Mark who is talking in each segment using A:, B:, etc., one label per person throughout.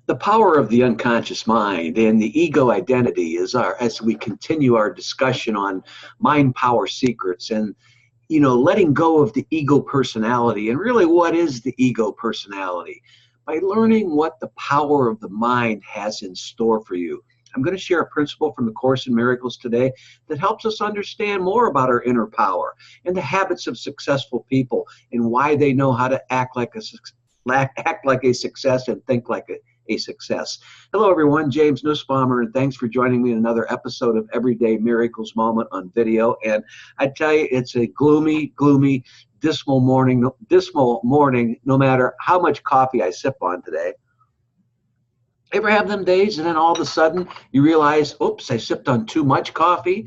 A: The power of the unconscious mind and the ego identity is as we continue our discussion on mind power secrets and letting go of the ego personality. And really, what is the ego personality? By learning what the power of the mind has in store for you. I'm going to share a principle from the Course in Miracles today that helps us understand more about our inner power and the habits of successful people and why they know how to act like a success and think like a success. Hello, everyone. James Nussbaumer, and thanks for joining me in another episode of Everyday Miracles Moment on video. And I tell you, it's a gloomy, dismal morning, no matter how much coffee I sip on today. Ever have them days and then all of a sudden you realize, oops, I sipped on too much coffee?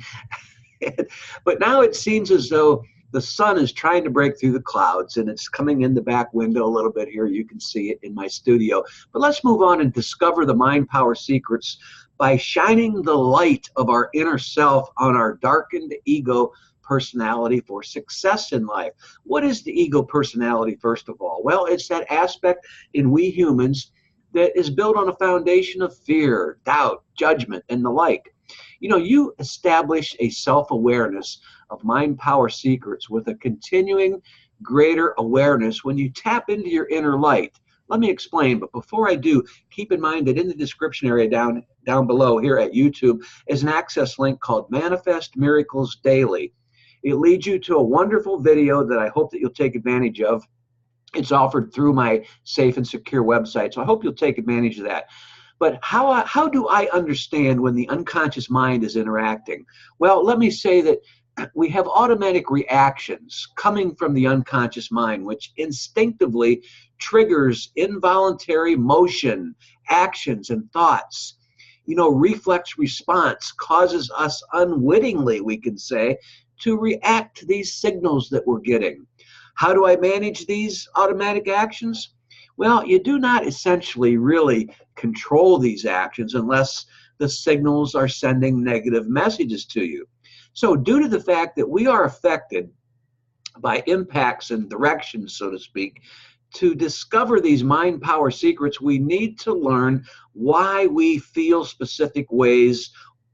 A: But now it seems as though the sun is trying to break through the clouds, and it's coming in the back window a little bit here. You can see it in my studio. But let's move on and discover the mind power secrets by shining the light of our inner self on our darkened ego personality for success in life. What is the ego personality, first of all? Well, it's that aspect in we humans that is built on a foundation of fear, doubt, judgment, and the like. You establish a self-awareness of mind power secrets with a continuing greater awareness when you tap into your inner light. Let me explain, but before I do, keep in mind that in the description area down below here at YouTube is an access link called Manifest Miracles Daily. It leads you to a wonderful video that I hope that you'll take advantage of. It's offered through my safe and secure website, so I hope you'll take advantage of that. But how do I understand when the unconscious mind is interacting? Well, let me say that we have automatic reactions coming from the unconscious mind, which instinctively triggers involuntary motion, actions, and thoughts. Reflex response causes us unwittingly, we can say, to react to these signals that we're getting. How do I manage these automatic actions? Well, you do not essentially really control these actions unless the signals are sending negative messages to you. So due to the fact that we are affected by impacts and directions, so to speak, to discover these mind power secrets, we need to learn why we feel specific ways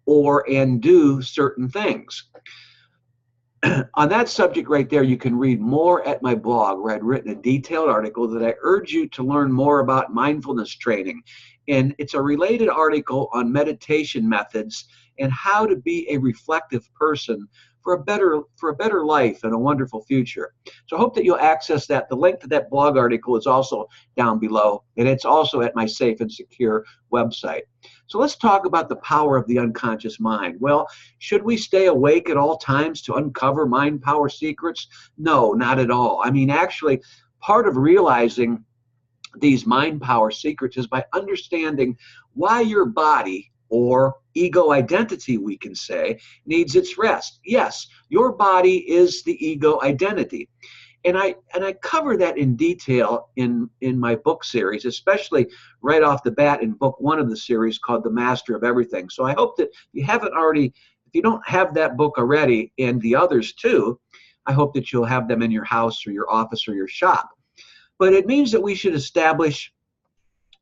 A: and do certain things. On that subject right there, you can read more at my blog, where I'd written a detailed article that I urge you to learn more about mindfulness training. And it's a related article on meditation methods and how to be a reflective person for a better life and a wonderful future. So I hope that you'll access that. The link to that blog article is also down below, and it's also at my safe and secure website. So let's talk about the power of the unconscious mind. Well, should we stay awake at all times to uncover mind power secrets? No, not at all. I mean, actually, part of realizing these mind power secrets is by understanding why your body, or ego identity, we can say, needs its rest. Yes, your body is the ego identity. And I cover that in detail in my book series, especially right off the bat in book 1 of the series called The Master of Everything. So I hope that if you don't have that book already, and the others too, I hope that you'll have them in your house or your office or your shop. But it means that we should establish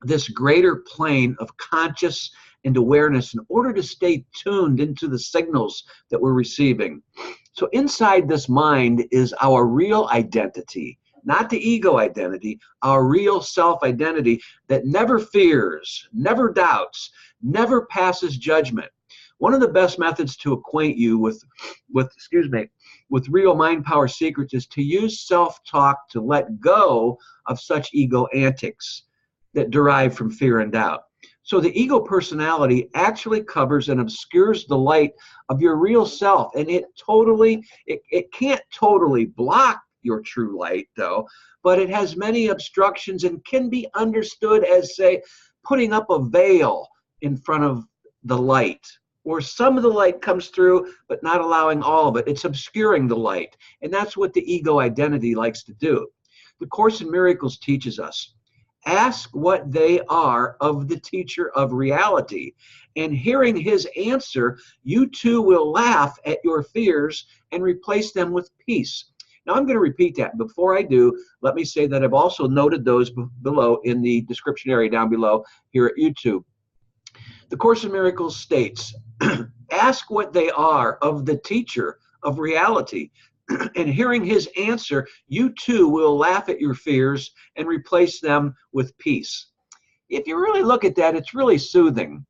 A: this greater plane of conscious and awareness in order to stay tuned into the signals that we're receiving. So inside this mind is our real identity, not the ego identity, our real self-identity that never fears, never doubts, never passes judgment. One of the best methods to acquaint you with real mind power secrets is to use self-talk to let go of such ego antics that derive from fear and doubt. So the ego personality actually covers and obscures the light of your real self, and it can't totally block your true light, though, but it has many obstructions and can be understood as, say, putting up a veil in front of the light, or some of the light comes through, but not allowing all of it. It's obscuring the light, and that's what the ego identity likes to do. The Course in Miracles teaches us, ask what they are of the teacher of reality, and hearing his answer, you too will laugh at your fears and replace them with peace. Now I'm going to repeat that. Before I do, let me say that I've also noted those below in the description area down below here at YouTube. The Course in Miracles states, ask what they are of the teacher of reality. And hearing his answer, you too will laugh at your fears and replace them with peace. If you really look at that, it's really soothing.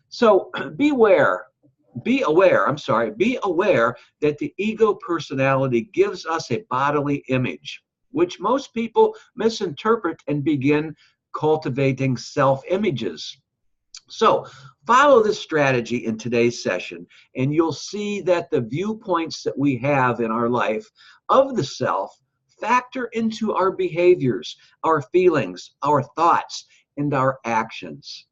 A: So be aware that the ego personality gives us a bodily image, which most people misinterpret and begin cultivating self-images. So follow this strategy in today's session, and you'll see that the viewpoints that we have in our life of the self factor into our behaviors, our feelings, our thoughts, and our actions.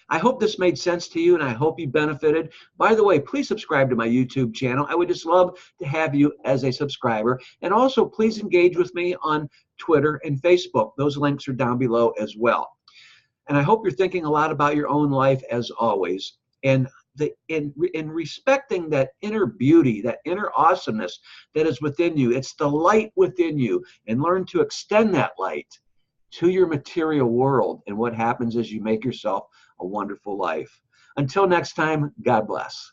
A: I hope this made sense to you, and I hope you benefited. By the way, please subscribe to my YouTube channel. I would just love to have you as a subscriber. And also, please engage with me on Twitter and Facebook. Those links are down below as well. And I hope you're thinking a lot about your own life as always. And in respecting that inner beauty, that inner awesomeness that is within you. It's the light within you. And learn to extend that light to your material world. And what happens is you make yourself a wonderful life. Until next time, God bless.